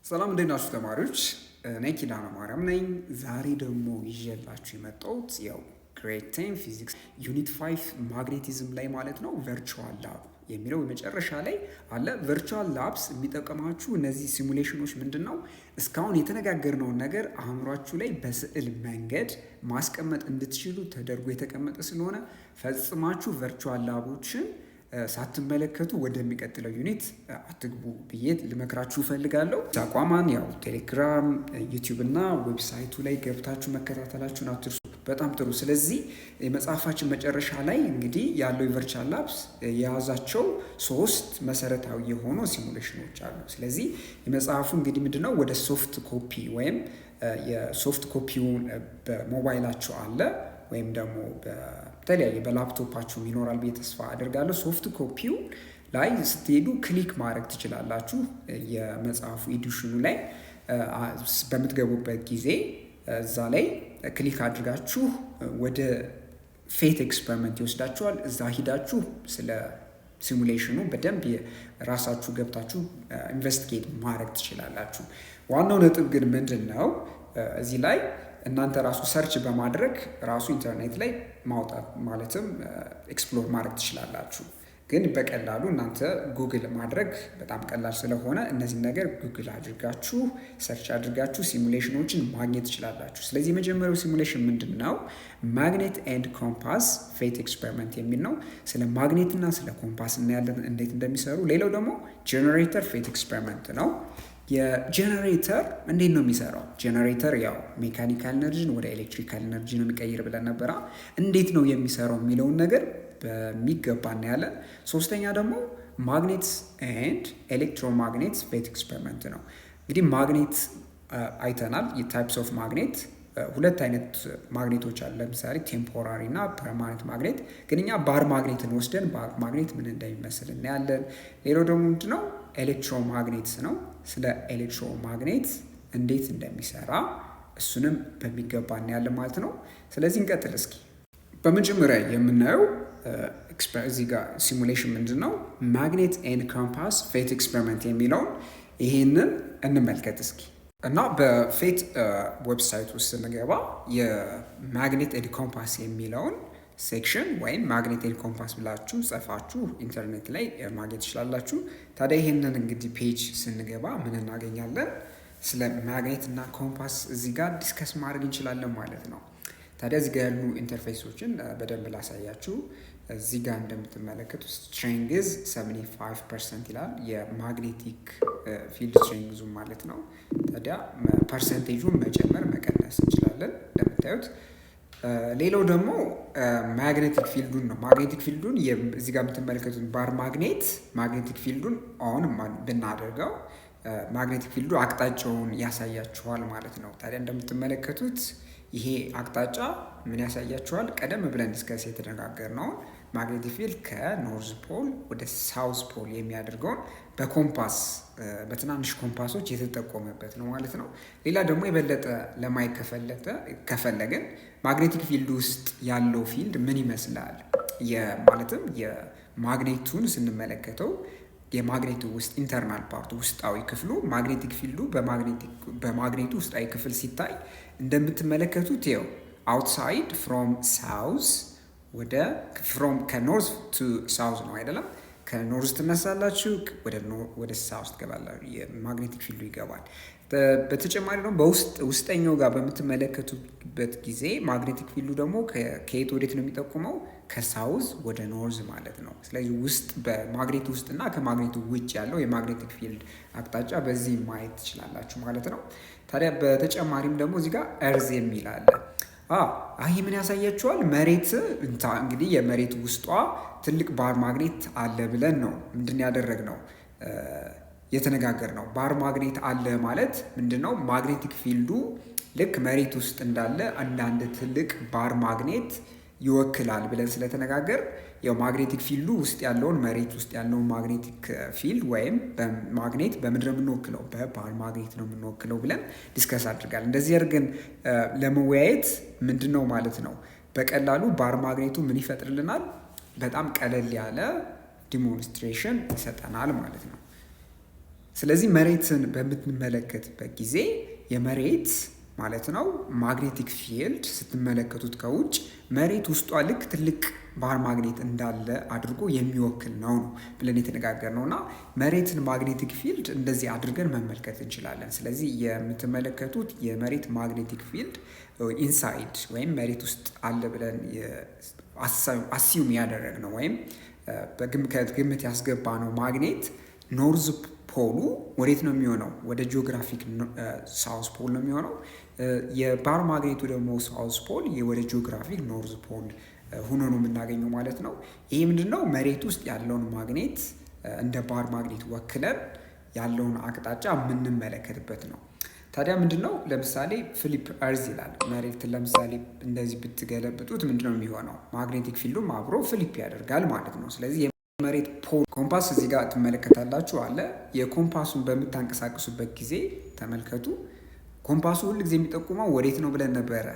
ሰላም እንዴት ናችሁ ተማሪዎች? እኔ ኪዳነ ማርያም ነኝ። ዛሬ ደግሞ ይዤላችሁ የመጣሁት ያው ግሬድ 10 ፊዚክስ ዩኒት 5 ማግኔቲዝም ላይ ማለት ነው ቨርቹዋል ላብ የሚለው የመጨረሻ ላይ አለ። ቨርቹዋል ላብስ የሚጠቀማችሁ እነዚህ ሲሙሌሽኖች ምንድን ነው እስካሁን የተነጋገርነውን ነገር አእምሯችሁ ላይ በስዕል መንገድ ማስቀመጥ እንድትችሉ ተደርጎ የተቀመጠ ስለሆነ ፈጽማችሁ ቨርቹዋል ላቦችን ሳትመለከቱ ወደሚቀጥለው ዩኒት አትግቡ ብዬ ልመክራችሁ እፈልጋለሁ። አቋማን ያው ቴሌግራም፣ ዩቲዩብ እና ዌብሳይቱ ላይ ገብታችሁ መከታተላችሁን አትርሱ። በጣም ጥሩ። ስለዚህ የመጽሐፋችን መጨረሻ ላይ እንግዲህ ያለው የቨርቹዋል ላብስ የያዛቸው 3 መሰረታዊ የሆኑ ሲሙሌሽኖች አሉ። ስለዚህ የመጽሐፉ እንግዲህ ምንድነው ወደ ሶፍት ኮፒ ወይም የሶፍት ኮፒውን በሞባይላቸው አለ ወይም ደግሞ በተለያየ በላፕቶፓችሁ ይኖራል ብዬ ተስፋ አደርጋለሁ። ሶፍት ኮፒው ላይ ስትሄዱ ክሊክ ማድረግ ትችላላችሁ። የመጽሐፉ ኤዲሽኑ ላይ በምትገቡበት ጊዜ እዛ ላይ ክሊክ አድርጋችሁ ወደ ፌት ኤክስፐሪመንት ይወስዳችኋል። እዛ ሂዳችሁ ስለ ሲሙሌሽኑ በደንብ ራሳችሁ ገብታችሁ ኢንቨስቲጌት ማድረግ ትችላላችሁ። ዋናው ነጥብ ግን ምንድን ነው እዚህ ላይ እናንተ ራሱ ሰርች በማድረግ ራሱ ኢንተርኔት ላይ ማውጣት ማለትም ኤክስፕሎር ማድረግ ትችላላችሁ። ግን በቀላሉ እናንተ ጉግል ማድረግ በጣም ቀላል ስለሆነ እነዚህ ነገር ጉግል አድርጋችሁ ሰርች አድርጋችሁ ሲሙሌሽኖችን ማግኘት ትችላላችሁ። ስለዚህ የመጀመሪያው ሲሙሌሽን ምንድን ነው? ማግኔት ኤንድ ኮምፓስ ፌት ኤክስፐሪመንት የሚል ነው። ስለ ማግኔትና ስለ ኮምፓስ እናያለን እንዴት እንደሚሰሩ። ሌላው ደግሞ ጄኔሬተር ፌት ኤክስፐሪመንት ነው። የጄኔሬተር እንዴት ነው የሚሰራው? ጄኔሬተር ያው ሜካኒካል ኤነርጂን ወደ ኤሌክትሪካል ኤነርጂ ነው የሚቀይር ብለን ነበራ። እንዴት ነው የሚሰራው የሚለውን ነገር በሚገባ እናያለን። ሶስተኛ ደግሞ ማግኔት ኤንድ ኤሌክትሮማግኔት ፌት ኤክስፐሪመንት ነው። እንግዲህ ማግኔት አይተናል። የታይፕስ ኦፍ ማግኔት 2 አይነት ማግኔቶች አሉ። ለምሳሌ ቴምፖራሪ እና ፐርማኔንት ማግኔት። ግን እኛ ባር ማግኔትን ወስደን ባር ማግኔት ምን እንደሚመስል እናያለን። ሌላው ደግሞ ምንድነው ኤሌክትሮማግኔት ነው። ስለ ኤሌክትሮማግኔት እንዴት እንደሚሰራ እሱንም በሚገባ እናያለን ማለት ነው። ስለዚህ እንቀጥል እስኪ። በመጀመሪያ የምናየው እዚህ ጋር ሲሙሌሽን ምንድን ነው ማግኔት ኤንድ ኮምፓስ ፌት ኤክስፐሪመንት የሚለውን ይሄንን እንመልከት እስኪ። እና በፌት ዌብሳይት ውስጥ ስንገባ የማግኔት ኤንድ ኮምፓስ የሚለውን ሴክሽን ወይም ማግኔት ኤንድ ኮምፓስ ብላችሁ ጽፋችሁ ኢንተርኔት ላይ ማግኘት ትችላላችሁ። ታዲያ ይሄንን እንግዲህ ፔጅ ስንገባ ምን እናገኛለን? ስለ ማግኔት እና ኮምፓስ እዚህ ጋር ዲስከስ ማድረግ እንችላለን ማለት ነው። ታዲያ እዚህ ጋር ያሉ ኢንተርፌሶችን በደንብ ላሳያችሁ። እዚህ ጋር እንደምትመለከቱት ስትሬንግዝ 75% ይላል። የማግኔቲክ ፊልድ ስትሬንግዙ ማለት ነው። ታዲያ ፐርሰንቴጁን መጨመር መቀነስ እንችላለን እንደምታዩት። ሌላው ደግሞ ማግኔቲክ ፊልዱን ነው። ማግኔቲክ ፊልዱን እዚህ ጋር የምትመለከቱት ባር ማግኔቲክ ፊልዱን ኦን ብናደርገው ማግኔቲክ ፊልዱ አቅጣጫውን ያሳያችኋል ማለት ነው። ታዲያ እንደምትመለከቱት ይሄ አቅጣጫ ምን ያሳያችኋል? ቀደም ብለን ዲስከስ የተነጋገርነውን ማግኔቲክ ፊልድ ከኖርዝ ፖል ወደ ሳውዝ ፖል የሚያደርገውን በኮምፓስ በትናንሽ ኮምፓሶች የተጠቆመበት ነው ማለት ነው። ሌላ ደግሞ የበለጠ ለማየት ከፈለግን ማግኔቲክ ፊልድ ውስጥ ያለው ፊልድ ምን ይመስላል ማለትም የማግኔቱን ስንመለከተው የማግኔቱ ውስጥ ኢንተርናል ፓርት ውስጣዊ ክፍሉ ማግኔቲክ ፊልዱ በማግኔቱ ውስጣዊ ክፍል ሲታይ እንደምትመለከቱት ይኸው አውትሳይድ ፍሮም ሳውዝ ከኖርዝ ቱ ሳውዝ ነው አይደለም? ከኖርዝ ትነሳላችሁ ወደ ሳውዝ ትገባላችሁ። የማግኔቲክ ፊልዱ ይገባል። በተጨማሪ ደግሞ ውስጠኛው ጋር በምትመለከቱበት ጊዜ ማግኔቲክ ፊልዱ ደግሞ ከየት ወዴት ነው የሚጠቁመው? ከሳውዝ ወደ ኖርዝ ማለት ነው። ስለዚህ ውስጥ በማግኔቱ ውስጥ እና ከማግኔቱ ውጭ ያለው የማግኔቲክ ፊልድ አቅጣጫ በዚህ ማየት ትችላላችሁ ማለት ነው። ታዲያ በተጨማሪም ደግሞ እዚህ ጋር እርዝ የሚል አለ። ይህ ምን ያሳያችኋል? መሬት እንግዲህ የመሬት ውስጧ ትልቅ ባር ማግኔት አለ ብለን ነው ምንድን ያደረግነው የተነጋገርነው። ባር ማግኔት አለ ማለት ምንድነው? ማግኔቲክ ፊልዱ ልክ መሬት ውስጥ እንዳለ አንዳንድ ትልቅ ባር ማግኔት ይወክላል ብለን ስለተነጋገር ያው ማግኔቲክ ፊልዱ ውስጥ ያለውን መሬት ውስጥ ያለውን ማግኔቲክ ፊልድ ወይም በማግኔት በምንድን ነው የምንወክለው? በባር ማግኔት ነው የምንወክለው ብለን ዲስከስ አድርጋል። እንደዚህ አድርገን ለመወያየት ምንድን ነው ማለት ነው በቀላሉ ባር ማግኔቱ ምን ይፈጥርልናል? በጣም ቀለል ያለ ዲሞንስትሬሽን ይሰጠናል ማለት ነው። ስለዚህ መሬትን በምትመለከትበት ጊዜ የመሬት ማለት ነው ማግኔቲክ ፊልድ ስትመለከቱት ከውጭ መሬት ውስጧ ልክ ትልቅ ባር ማግኔት እንዳለ አድርጎ የሚወክል ነው ብለን የተነጋገርነው እና መሬትን ማግኔቲክ ፊልድ እንደዚህ አድርገን መመልከት እንችላለን። ስለዚህ የምትመለከቱት የመሬት ማግኔቲክ ፊልድ ኢንሳይድ ወይም መሬት ውስጥ አለ ብለን አሲዩም ያደረግነው ወይም በግምት ያስገባ ነው ማግኔት ኖርዝ ፖሉ ወዴት ነው የሚሆነው? ወደ ጂኦግራፊክ ሳውዝ ፖል ነው የሚሆነው። የባር ማግኔቱ ደግሞ ሳውዝ ፖል ወደ ጂኦግራፊክ ኖርዝ ፖል ሆኖ ነው የምናገኘው ማለት ነው። ይሄ ምንድን ነው? መሬት ውስጥ ያለውን ማግኔት እንደ ባር ማግኔት ወክለን ያለውን አቅጣጫ የምንመለከትበት ነው። ታዲያ ምንድን ነው? ለምሳሌ ፍሊፕ እርዝ ይላል። መሬትን ለምሳሌ እንደዚህ ብትገለብጡት ምንድን ነው የሚሆነው? ማግኔቲክ ፊልዱም አብሮ ፍሊፕ ያደርጋል ማለት ነው። ስለዚህ የመሬት ፖል ኮምፓስ እዚህ ጋር ትመለከታላችሁ አለ። የኮምፓሱን በምታንቀሳቅሱበት ጊዜ ተመልከቱ። ኮምፓሱ ሁል ጊዜ የሚጠቁመው ወዴት ነው ብለን ነበረ?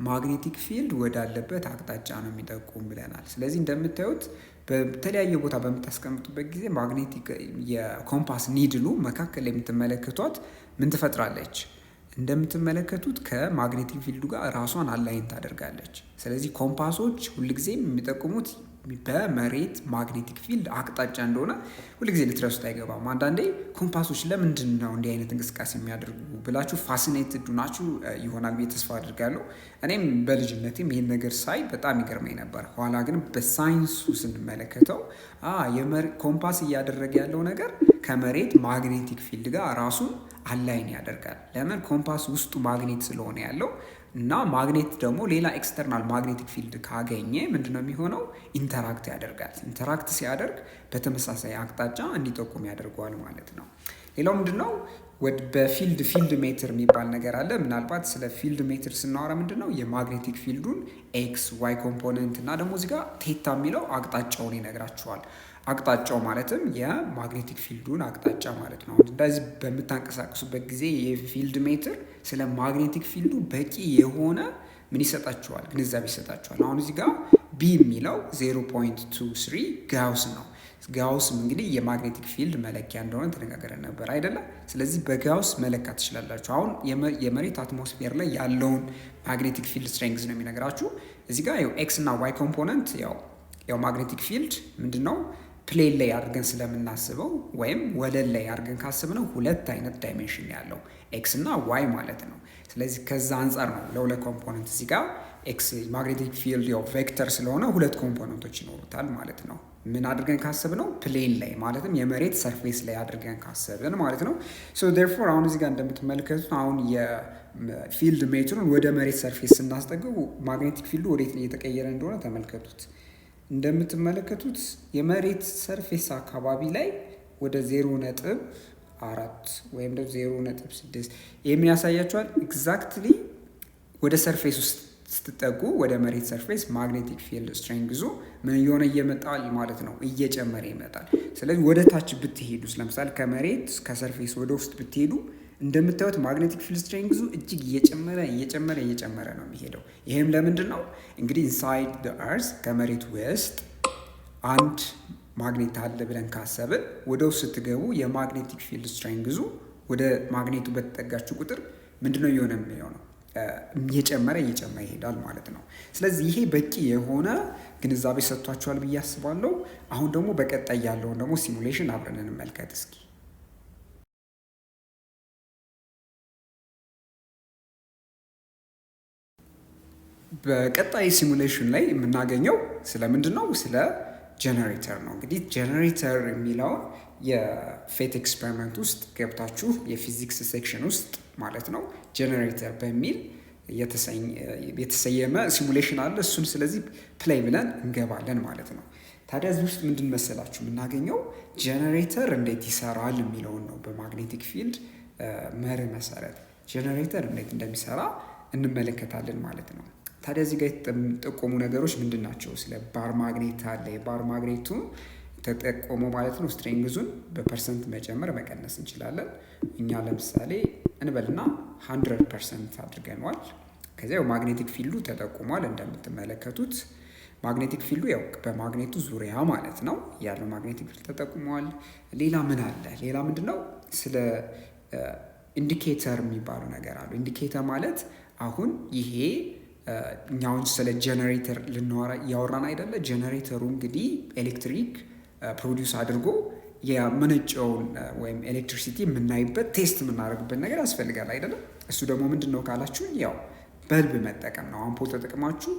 ማግኔቲክ ፊልድ ወዳለበት አቅጣጫ ነው የሚጠቁም ብለናል። ስለዚህ እንደምታዩት በተለያየ ቦታ በምታስቀምጡበት ጊዜ ማግኔቲክ የኮምፓስ ኒድሉ መካከል የምትመለከቷት ምን ትፈጥራለች? እንደምትመለከቱት ከማግኔቲክ ፊልዱ ጋር ራሷን አላይን ታደርጋለች። ስለዚህ ኮምፓሶች ሁልጊዜም የሚጠቁሙት በመሬት ማግኔቲክ ፊልድ አቅጣጫ እንደሆነ ሁልጊዜ ልትረሱት አይገባም። አንዳንዴ ኮምፓሶች ለምንድን ነው እንዲህ አይነት እንቅስቃሴ የሚያደርጉ ብላችሁ ፋሲኔትድ ናችሁ ይሆናል ብዬ ተስፋ አድርጋለሁ። እኔም በልጅነቴም ይህን ነገር ሳይ በጣም ይገርመኝ ነበር። ኋላ ግን በሳይንሱ ስንመለከተው ኮምፓስ እያደረገ ያለው ነገር ከመሬት ማግኔቲክ ፊልድ ጋር ራሱን አላይን ያደርጋል። ለምን? ኮምፓስ ውስጡ ማግኔት ስለሆነ ያለው እና ማግኔት ደግሞ ሌላ ኤክስተርናል ማግኔቲክ ፊልድ ካገኘ ምንድነው የሚሆነው? ኢንተራክት ያደርጋል። ኢንተራክት ሲያደርግ በተመሳሳይ አቅጣጫ እንዲጠቁም ያደርገዋል ማለት ነው። ሌላው ምንድነው? በፊልድ ሜትር የሚባል ነገር አለ። ምናልባት ስለ ፊልድ ሜትር ስናወራ ምንድነው የማግኔቲክ ፊልዱን ኤክስ ዋይ ኮምፖነንት እና ደግሞ እዚህ ጋር ቴታ የሚለው አቅጣጫውን ይነግራችኋል። አቅጣጫው ማለትም የማግኔቲክ ፊልዱን አቅጣጫ ማለት ነው። እንደዚህ በምታንቀሳቀሱበት ጊዜ የፊልድ ሜትር ስለ ማግኔቲክ ፊልዱ በቂ የሆነ ምን ይሰጣችኋል? ግንዛቤ ይሰጣችኋል። አሁን እዚህ ጋር ቢ የሚለው 0.23 ጋውስ ነው። ጋውስም እንግዲህ የማግኔቲክ ፊልድ መለኪያ እንደሆነ ተነጋግረን ነበር አይደለም? ስለዚህ በጋውስ መለካት ትችላላችሁ። አሁን የመሬት አትሞስፌር ላይ ያለውን ማግኔቲክ ፊልድ ስትሬንግዝ ነው የሚነግራችሁ። እዚህ ጋር ኤክስ እና ዋይ ኮምፖነንት ያው ማግኔቲክ ፊልድ ምንድነው ፕሌን ላይ አድርገን ስለምናስበው ወይም ወለል ላይ አድርገን ካስብነው ሁለት አይነት ዳይሜንሽን ያለው ኤክስ እና ዋይ ማለት ነው። ስለዚህ ከዛ አንጻር ነው ለሁለት ኮምፖነንት እዚህ ጋር ኤክስ ማግኔቲክ ፊልድ ያው ቬክተር ስለሆነ ሁለት ኮምፖነንቶች ይኖሩታል ማለት ነው። ምን አድርገን ካሰብነው ፕሌን ላይ ማለትም የመሬት ሰርፌስ ላይ አድርገን ካሰብን ማለት ነው። ሶ ዴርፎር አሁን እዚህ ጋር እንደምትመለከቱት አሁን የፊልድ ሜትሩን ወደ መሬት ሰርፌስ ስናስጠገው ማግኔቲክ ፊልዱ ወዴት እየተቀየረ እንደሆነ ተመልከቱት። እንደምትመለከቱት የመሬት ሰርፌስ አካባቢ ላይ ወደ 0.4 ወይም ደግሞ 0.6 ይህምን ያሳያቸዋል። ኤግዛክትሊ ወደ ሰርፌስ ውስጥ ስትጠጉ ወደ መሬት ሰርፌስ ማግኔቲክ ፊልድ ስትሬንግዙ ምን እየሆነ እየመጣል ማለት ነው? እየጨመረ ይመጣል። ስለዚህ ወደ ታች ብትሄዱ ለምሳሌ ከመሬት ከሰርፌስ ወደ ውስጥ ብትሄዱ እንደምታዩት ማግኔቲክ ፊልድ ስትሬንግዙ እጅግ እየጨመረ ነው የሚሄደው። ይህም ለምንድን ነው? እንግዲህ ኢንሳይድ ዘ አርዝ ከመሬት ውስጥ አንድ ማግኔት አለ ብለን ካሰብን ወደ ውስጥ ስትገቡ የማግኔቲክ ፊልድ ስትሬንግዙ ወደ ማግኔቱ በተጠጋችሁ ቁጥር ምንድነው እየሆነ የሚሆነው? እየጨመረ ይሄዳል ማለት ነው። ስለዚህ ይሄ በቂ የሆነ ግንዛቤ ሰጥቷችኋል ብዬ አስባለሁ። አሁን ደግሞ በቀጣይ ያለውን ደግሞ ሲሙሌሽን አብረን እንመልከት እስኪ። በቀጣይ ሲሙሌሽን ላይ የምናገኘው ስለምንድን ነው? ስለ ጀነሬተር ነው። እንግዲህ ጀነሬተር የሚለውን የፌት ኤክስፐሪመንት ውስጥ ገብታችሁ የፊዚክስ ሴክሽን ውስጥ ማለት ነው ጀነሬተር በሚል የተሰየመ ሲሙሌሽን አለ። እሱን ስለዚህ ፕሌይ ብለን እንገባለን ማለት ነው። ታዲያ እዚህ ውስጥ ምንድን መሰላችሁ የምናገኘው ጀነሬተር እንዴት ይሰራል የሚለውን ነው። በማግኔቲክ ፊልድ መርህ መሰረት ጀነሬተር እንዴት እንደሚሰራ እንመለከታለን ማለት ነው። ታዲያ እዚህ ጋር የተጠቆሙ ነገሮች ምንድን ናቸው? ስለ ባር ማግኔት አለ። የባር ማግኔቱ ተጠቆሙ ማለት ነው። ስትሬንግዙን በፐርሰንት መጨመር መቀነስ እንችላለን። እኛ ለምሳሌ እንበልና 100% አድርገነዋል። ከዚያ ማግኔቲክ ፊልዱ ተጠቁሟል። እንደምትመለከቱት ማግኔቲክ ፊልዱ ያው በማግኔቱ ዙሪያ ማለት ነው ያለው ማግኔቲክ ፊልድ ተጠቁሟል። ሌላ ምን አለ? ሌላ ምንድነው? ስለ ኢንዲኬተር የሚባሉ ነገር አሉ። ኢንዲኬተር ማለት አሁን ይሄ እኛውን ስለ ጄኔሬተር እያወራን አይደለ? ጄኔሬተሩ እንግዲህ ኤሌክትሪክ ፕሮዲውስ አድርጎ የመነጨውን ወይም ኤሌክትሪሲቲ የምናይበት ቴስት የምናደርግበት ነገር ያስፈልጋል አይደለም? እሱ ደግሞ ምንድን ነው ካላችሁ ያው በልብ መጠቀም ነው። አምፖል ተጠቅማችሁ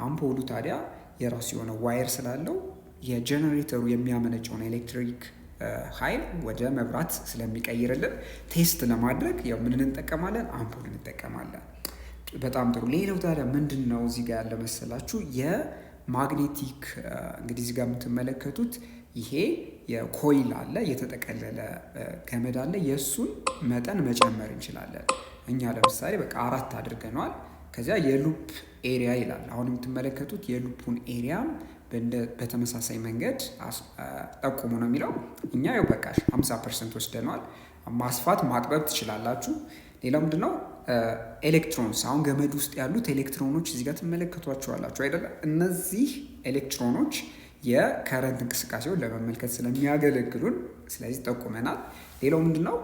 አምፖሉ ታዲያ የራሱ የሆነ ዋየር ስላለው የጄኔሬተሩ የሚያመነጨውን ኤሌክትሪክ ኃይል ወደ መብራት ስለሚቀይርልን ቴስት ለማድረግ ያው ምን እንጠቀማለን? አምፖል እንጠቀማለን። በጣም ጥሩ። ሌላው ታዲያ ምንድን ነው እዚህ ጋር ያለ መሰላችሁ? የማግኔቲክ እንግዲህ እዚህ ጋር የምትመለከቱት ይሄ የኮይል አለ፣ የተጠቀለለ ገመድ አለ። የእሱን መጠን መጨመር እንችላለን። እኛ ለምሳሌ በቃ 4 አድርገነዋል። ከዚያ የሉፕ ኤሪያ ይላል። አሁን የምትመለከቱት የሉፑን ኤሪያም በተመሳሳይ መንገድ ጠቁሙ ነው የሚለው። እኛ ያው በቃ 50% ወስደነዋል። ማስፋት ማጥበብ ትችላላችሁ። ሌላው ምንድነው? ኤሌክትሮንስ። አሁን ገመድ ውስጥ ያሉት ኤሌክትሮኖች እዚህ ጋር ትመለከቷቸዋላችሁ አይደለም? እነዚህ ኤሌክትሮኖች የከረንት እንቅስቃሴውን ለመመልከት ስለሚያገለግሉን ስለዚህ ጠቁመናል። ሌላው ምንድነው?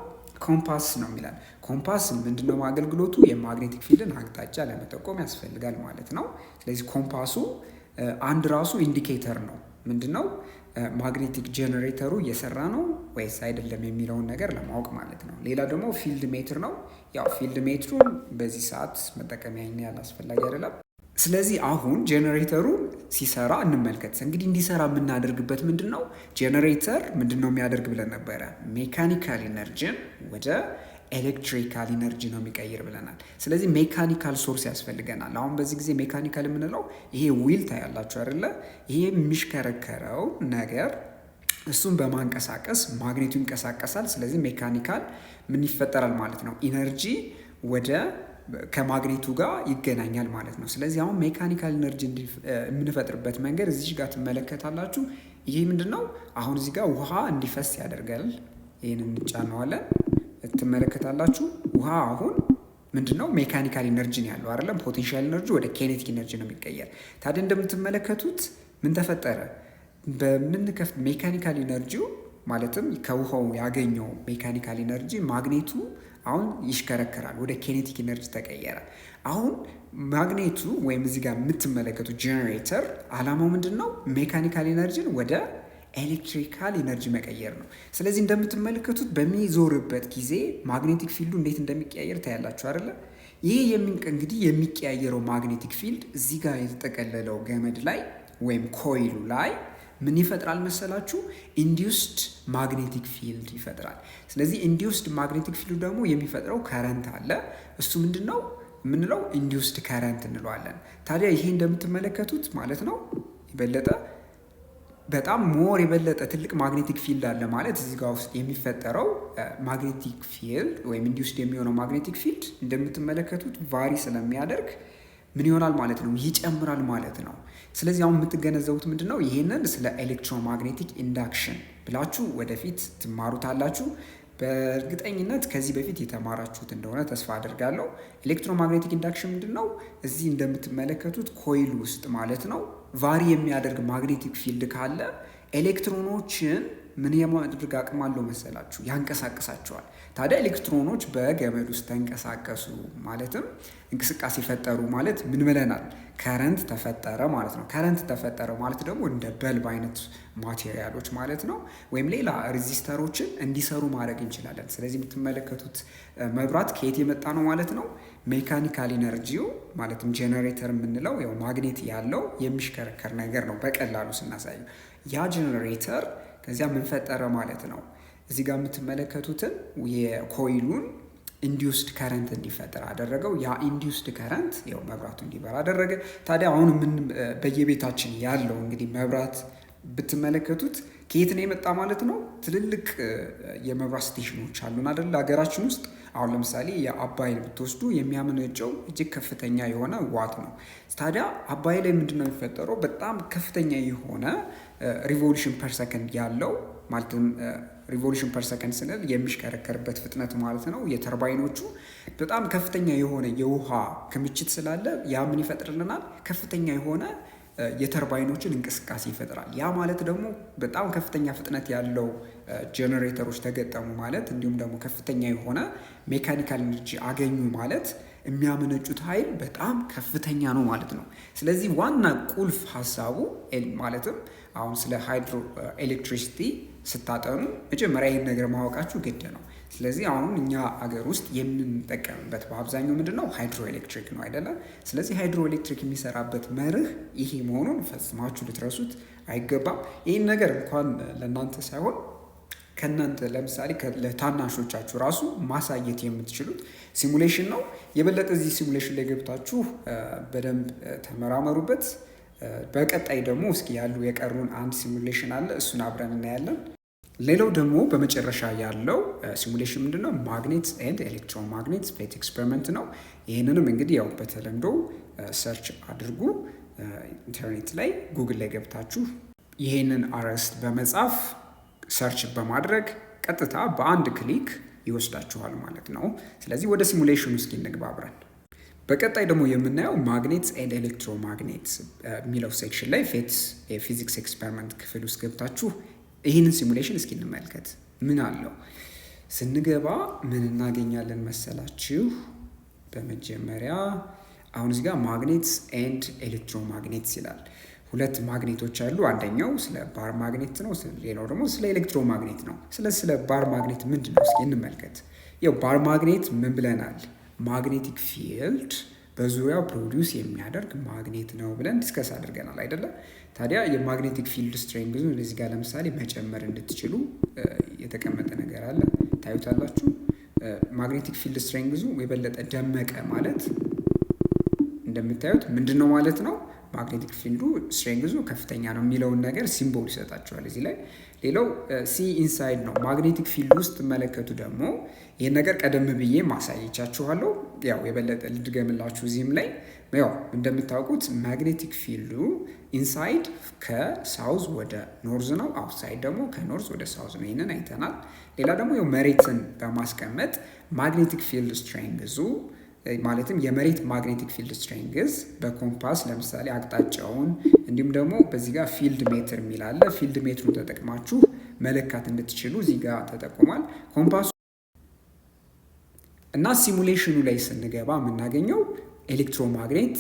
ኮምፓስ ነው የሚላል። ኮምፓስ ምንድነው አገልግሎቱ? የማግኔቲክ ፊልድን አቅጣጫ ለመጠቆም ያስፈልጋል ማለት ነው። ስለዚህ ኮምፓሱ አንድ ራሱ ኢንዲኬተር ነው። ምንድነው? ማግኔቲክ ጄኔሬተሩ እየሰራ ነው ወይስ አይደለም የሚለውን ነገር ለማወቅ ማለት ነው። ሌላ ደግሞ ፊልድ ሜትር ነው። ያው ፊልድ ሜትሩን በዚህ ሰዓት መጠቀሚያ ያህል አስፈላጊ አይደለም። ስለዚህ አሁን ጄኔሬተሩ ሲሰራ እንመልከት። እንግዲህ እንዲሰራ የምናደርግበት ምንድን ነው? ጄኔሬተር ምንድን ነው የሚያደርግ ብለን ነበረ? ሜካኒካል ኢነርጂን ወደ ኤሌክትሪካል ኢነርጂ ነው የሚቀይር ብለናል። ስለዚህ ሜካኒካል ሶርስ ያስፈልገናል። አሁን በዚህ ጊዜ ሜካኒካል የምንለው ይሄ ዊል ታያላችሁ አይደለ? ይሄ የሚሽከረከረው ነገር እሱን በማንቀሳቀስ ማግኔቱ ይንቀሳቀሳል። ስለዚህ ሜካኒካል ምን ይፈጠራል ማለት ነው? ኢነርጂ ወደ ከማግኔቱ ጋር ይገናኛል ማለት ነው። ስለዚህ አሁን ሜካኒካል ኢነርጂ የምንፈጥርበት መንገድ እዚህ ጋር ትመለከታላችሁ። ይሄ ምንድን ነው? አሁን እዚህ ጋር ውሃ እንዲፈስ ያደርጋል። ይህን እንጫነዋለን፣ ትመለከታላችሁ። ውሃ አሁን ምንድነው? ሜካኒካል ኢነርጂ ነው ያለው አይደለም? ፖቴንሻል ኢነርጂ ወደ ኬኔቲክ ኢነርጂ ነው የሚቀየር። ታዲያ እንደምትመለከቱት ምን ተፈጠረ? በምንከፍት ሜካኒካል ኢነርጂው ማለትም ከውሃው ያገኘው ሜካኒካል ኢነርጂ ማግኔቱ አሁን ይሽከረከራል፣ ወደ ኬኔቲክ ኢነርጂ ተቀየረ። አሁን ማግኔቱ ወይም እዚህ ጋር የምትመለከቱት ጄኔሬተር አላማው ምንድን ነው? ሜካኒካል ኢነርጂን ወደ ኤሌክትሪካል ኢነርጂ መቀየር ነው። ስለዚህ እንደምትመለከቱት በሚዞርበት ጊዜ ማግኔቲክ ፊልዱ እንዴት እንደሚቀያየር ታያላችሁ አይደለ? ይህ እንግዲህ የሚቀያየረው ማግኔቲክ ፊልድ እዚህ ጋር የተጠቀለለው ገመድ ላይ ወይም ኮይሉ ላይ ምን ይፈጥራል መሰላችሁ? ኢንዲዩስድ ማግኔቲክ ፊልድ ይፈጥራል። ስለዚህ ኢንዲዩስድ ማግኔቲክ ፊልድ ደግሞ የሚፈጥረው ከረንት አለ። እሱ ምንድነው የምንለው? ኢንዲዩስድ ከረንት እንለዋለን። ታዲያ ይሄ እንደምትመለከቱት ማለት ነው የበለጠ በጣም ሞር የበለጠ ትልቅ ማግኔቲክ ፊልድ አለ ማለት እዚህ ጋር ውስጥ የሚፈጠረው ማግኔቲክ ፊልድ ወይም ኢንዲዩስድ የሚሆነው ማግኔቲክ ፊልድ እንደምትመለከቱት ቫሪ ስለሚያደርግ ምን ይሆናል ማለት ነው? ይጨምራል ማለት ነው። ስለዚህ አሁን የምትገነዘቡት ምንድን ነው? ይህንን ስለ ኤሌክትሮማግኔቲክ ኢንዳክሽን ብላችሁ ወደፊት ትማሩታላችሁ። በእርግጠኝነት ከዚህ በፊት የተማራችሁት እንደሆነ ተስፋ አድርጋለሁ። ኤሌክትሮማግኔቲክ ኢንዳክሽን ምንድን ነው? እዚህ እንደምትመለከቱት ኮይል ውስጥ ማለት ነው ቫሪ የሚያደርግ ማግኔቲክ ፊልድ ካለ ኤሌክትሮኖችን ምን የማድረግ አቅም አለው መሰላችሁ? ያንቀሳቅሳቸዋል። ታዲያ ኤሌክትሮኖች በገመድ ውስጥ ተንቀሳቀሱ ማለትም እንቅስቃሴ ፈጠሩ ማለት ምን ብለናል? ከረንት ተፈጠረ ማለት ነው። ከረንት ተፈጠረ ማለት ደግሞ እንደ በልብ አይነት ማቴሪያሎች ማለት ነው፣ ወይም ሌላ ሬዚስተሮችን እንዲሰሩ ማድረግ እንችላለን። ስለዚህ የምትመለከቱት መብራት ከየት የመጣ ነው ማለት ነው? ሜካኒካል ኢነርጂው ማለትም ጄኔሬተር የምንለው ያው ማግኔት ያለው የሚሽከረከር ነገር ነው በቀላሉ ስናሳየው። ያ ጄኔሬተር ከዚያ ምን ፈጠረ ማለት ነው? እዚህ ጋር የምትመለከቱትን የኮይሉን ኢንዲዩስድ ከረንት እንዲፈጠር አደረገው። ያ ኢንዲዩስድ ከረንት ያው መብራቱ እንዲበራ አደረገ። ታዲያ አሁን ምን በየቤታችን ያለው እንግዲህ መብራት ብትመለከቱት ከየት ነው የመጣ ማለት ነው? ትልልቅ የመብራት ስቴሽኖች አሉን አይደል ሀገራችን ውስጥ። አሁን ለምሳሌ የአባይን ብትወስዱ የሚያመነጨው እጅግ ከፍተኛ የሆነ ዋት ነው። ታዲያ አባይ ላይ ምንድነው የሚፈጠረው? በጣም ከፍተኛ የሆነ ሪቮሉሽን ፐር ሰከንድ ያለው ማለትም ሪቮሉሽን ፐር ሰከንድ ስንል የሚሽከረከርበት ፍጥነት ማለት ነው። የተርባይኖቹ በጣም ከፍተኛ የሆነ የውሃ ክምችት ስላለ ያ ምን ይፈጥርልናል? ከፍተኛ የሆነ የተርባይኖችን እንቅስቃሴ ይፈጥራል። ያ ማለት ደግሞ በጣም ከፍተኛ ፍጥነት ያለው ጄኔሬተሮች ተገጠሙ ማለት እንዲሁም ደግሞ ከፍተኛ የሆነ ሜካኒካል ኢነርጂ አገኙ ማለት የሚያመነጩት ኃይል በጣም ከፍተኛ ነው ማለት ነው። ስለዚህ ዋና ቁልፍ ሀሳቡ ማለትም አሁን ስለ ሃይድሮ ኤሌክትሪሲቲ ስታጠኑ መጀመሪያ ይህን ነገር ማወቃችሁ ግድ ነው። ስለዚህ አሁን እኛ አገር ውስጥ የምንጠቀምበት በአብዛኛው ምንድነው ሃይድሮ ኤሌክትሪክ ነው አይደለም። ስለዚህ ሃይድሮ ኤሌክትሪክ የሚሰራበት መርህ ይሄ መሆኑን ፈጽማችሁ ልትረሱት አይገባም። ይህን ነገር እንኳን ለእናንተ ሳይሆን ከእናንተ ለምሳሌ ለታናሾቻችሁ ራሱ ማሳየት የምትችሉት ሲሙሌሽን ነው። የበለጠ እዚህ ሲሙሌሽን ላይ ገብታችሁ በደንብ ተመራመሩበት። በቀጣይ ደግሞ እስኪ ያሉ የቀሩን አንድ ሲሙሌሽን አለ፣ እሱን አብረን እናያለን። ሌላው ደግሞ በመጨረሻ ያለው ሲሙሌሽን ምንድነው? ማግኔትስ ኤንድ ኤሌክትሮማግኔትስ ፌት ኤክስፐሪመንት ነው። ይህንንም እንግዲህ ያው በተለምዶ ሰርች አድርጉ ኢንተርኔት ላይ ጉግል ላይ ገብታችሁ ይህንን አርዕስት በመጻፍ ሰርች በማድረግ ቀጥታ በአንድ ክሊክ ይወስዳችኋል ማለት ነው። ስለዚህ ወደ ሲሙሌሽኑ እስኪ እንግባ አብረን። በቀጣይ ደግሞ የምናየው ማግኔትስ ኤንድ ኤሌክትሮማግኔትስ የሚለው ሴክሽን ላይ ፌት የፊዚክስ ኤክስፐሪመንት ክፍል ውስጥ ገብታችሁ ይህንን ሲሙሌሽን እስኪ እንመልከት። ምን አለው? ስንገባ ምን እናገኛለን መሰላችሁ? በመጀመሪያ አሁን እዚህ ጋር ማግኔትስ ኤንድ ኤሌክትሮማግኔትስ ይላል። ሁለት ማግኔቶች አሉ። አንደኛው ስለ ባር ማግኔት ነው፣ ሌላው ደግሞ ስለ ኤሌክትሮማግኔት ነው። ስለ ባር ማግኔት ምንድን ነው እስኪ እንመልከት። ያው ባር ማግኔት ምን ብለናል? ማግኔቲክ ፊልድ በዙሪያው ፕሮዲውስ የሚያደርግ ማግኔት ነው ብለን ዲስከስ አድርገናል አይደለም። ታዲያ የማግኔቲክ ፊልድ ስትሬንግዙ እዚህ ጋር ለምሳሌ መጨመር እንድትችሉ የተቀመጠ ነገር አለ፣ ታዩታላችሁ። ማግኔቲክ ፊልድ ስትሬንግዙ የበለጠ ደመቀ ማለት እንደምታዩት ምንድን ነው ማለት ነው? ማግኔቲክ ፊልዱ ስትሬንግዙ ከፍተኛ ነው የሚለውን ነገር ሲምቦል ይሰጣቸዋል እዚህ ላይ። ሌላው ሲ ኢንሳይድ ነው። ማግኔቲክ ፊልድ ውስጥ ትመለከቱ ደግሞ ይህን ነገር ቀደም ብዬ ማሳየቻችኋለሁ። ያው የበለጠ ልድገምላችሁ እዚህም ላይ ያው እንደምታውቁት ማግኔቲክ ፊልዱ ኢንሳይድ ከሳውዝ ወደ ኖርዝ ነው፣ አውትሳይድ ደግሞ ከኖርዝ ወደ ሳውዝ ነው። ይህንን አይተናል። ሌላ ደግሞ ያው መሬትን በማስቀመጥ ማግኔቲክ ፊልድ ስትሬንግዙ ማለትም የመሬት ማግኔቲክ ፊልድ ስትሬንግዝ በኮምፓስ ለምሳሌ አቅጣጫውን እንዲሁም ደግሞ በዚህ ጋር ፊልድ ሜትር የሚል አለ። ፊልድ ሜትሩን ተጠቅማችሁ መለካት እንድትችሉ እዚህ ጋር ተጠቁሟል ኮምፓሱ። እና ሲሙሌሽኑ ላይ ስንገባ የምናገኘው ኤሌክትሮማግኔት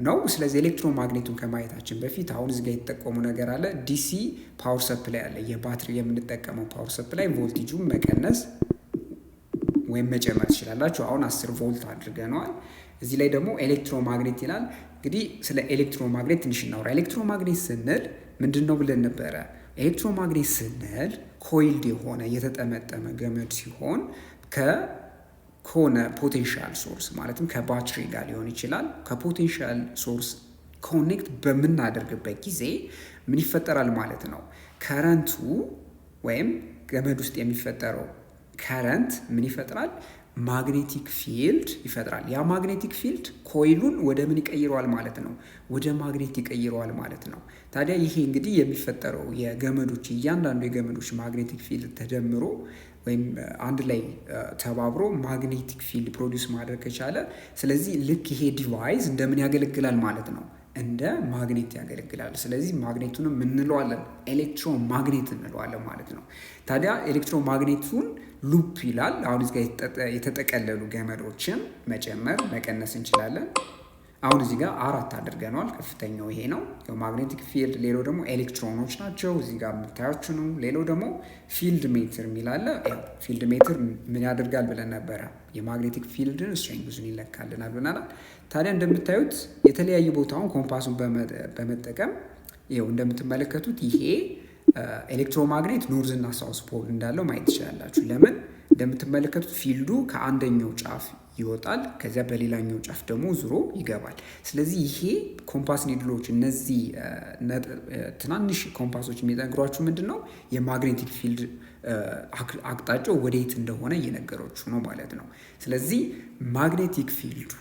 ነው። ስለዚህ ኤሌክትሮማግኔቱን ከማየታችን በፊት አሁን እዚህ ጋር የተጠቆሙ ነገር አለ። ዲሲ ፓወር ሰፕላይ አለ። የባትሪ የምንጠቀመው ፓወር ሰፕላይ ቮልቴጁን መቀነስ ወይም መጨመር ትችላላችሁ። አሁን 10 ቮልት አድርገነዋል። እዚህ ላይ ደግሞ ኤሌክትሮማግኔት ይላል። እንግዲህ ስለ ኤሌክትሮማግኔት ትንሽ እናውራ። ኤሌክትሮማግኔት ስንል ምንድን ነው ብለን ነበረ? ኤሌክትሮማግኔት ስንል ኮይልድ የሆነ የተጠመጠመ ገመድ ሲሆን ከሆነ ፖቴንሻል ሶርስ ማለትም ከባትሪ ጋር ሊሆን ይችላል። ከፖቴንሻል ሶርስ ኮኔክት በምናደርግበት ጊዜ ምን ይፈጠራል ማለት ነው? ከረንቱ ወይም ገመድ ውስጥ የሚፈጠረው ከረንት ምን ይፈጥራል? ማግኔቲክ ፊልድ ይፈጥራል። ያ ማግኔቲክ ፊልድ ኮይሉን ወደ ምን ይቀይረዋል ማለት ነው? ወደ ማግኔት ይቀይረዋል ማለት ነው። ታዲያ ይሄ እንግዲህ የሚፈጠረው የገመዶች እያንዳንዱ የገመዶች ማግኔቲክ ፊልድ ተደምሮ ወይም አንድ ላይ ተባብሮ ማግኔቲክ ፊልድ ፕሮዲውስ ማድረግ ከቻለ፣ ስለዚህ ልክ ይሄ ዲቫይስ እንደምን ያገለግላል ማለት ነው? እንደ ማግኔት ያገለግላል። ስለዚህ ማግኔቱንም እንለዋለን ኤሌክትሮማግኔት እንለዋለን ማለት ነው። ታዲያ ኤሌክትሮማግኔቱን ሉፕ ይላል። አሁን እዚህ ጋር የተጠቀለሉ ገመዶችን መጨመር መቀነስ እንችላለን። አሁን እዚህ ጋር 4 አድርገነዋል። ከፍተኛው ይሄ ነው የማግኔቲክ ፊልድ። ሌላው ደግሞ ኤሌክትሮኖች ናቸው እዚህ ጋር የምታያችሁ ነው። ሌላው ደግሞ ፊልድ ሜትር የሚላለ ፊልድ ሜትር ምን ያደርጋል ብለን ነበረ? የማግኔቲክ ፊልድን ስትሬንግዙን ይለካልናል ብለናል። ታዲያ እንደምታዩት የተለያየ ቦታውን ኮምፓሱን በመጠቀም ይኸው እንደምትመለከቱት ይሄ ኤሌክትሮማግኔት ኖርዝ እና ሳውስ ፖል እንዳለው ማየት ትችላላችሁ። ለምን? እንደምትመለከቱት ፊልዱ ከአንደኛው ጫፍ ይወጣል፣ ከዚያ በሌላኛው ጫፍ ደግሞ ዙሮ ይገባል። ስለዚህ ይሄ ኮምፓስ ኒድሎች እነዚህ ትናንሽ ኮምፓሶች የሚነግሯችሁ ምንድን ነው? የማግኔቲክ ፊልድ አቅጣጫው ወዴት እንደሆነ እየነገሮቹ ነው ማለት ነው። ስለዚህ ማግኔቲክ ፊልዱ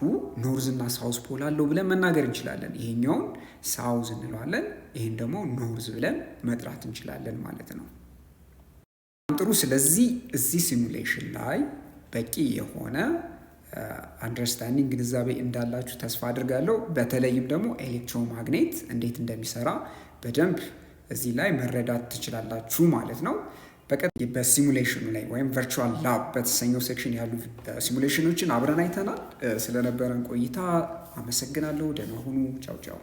ኖርዝ እና ሳውዝ ፖል አለው ብለን መናገር እንችላለን። ይሄኛውን ሳውዝ እንለዋለን፣ ይሄን ደግሞ ኖርዝ ብለን መጥራት እንችላለን ማለት ነው። ጥሩ። ስለዚህ እዚህ ሲሙሌሽን ላይ በቂ የሆነ አንደርስታንዲንግ ግንዛቤ እንዳላችሁ ተስፋ አድርጋለሁ። በተለይም ደግሞ ኤሌክትሮማግኔት እንዴት እንደሚሰራ በደንብ እዚህ ላይ መረዳት ትችላላችሁ ማለት ነው። በሲሙሌሽኑ ላይ ወይም ቨርቹዋል ላብ በተሰኘው ሴክሽን ያሉ ሲሙሌሽኖችን አብረን አይተናል። ስለነበረን ቆይታ አመሰግናለሁ። ደህና ሁኑ። ቻው ቻው።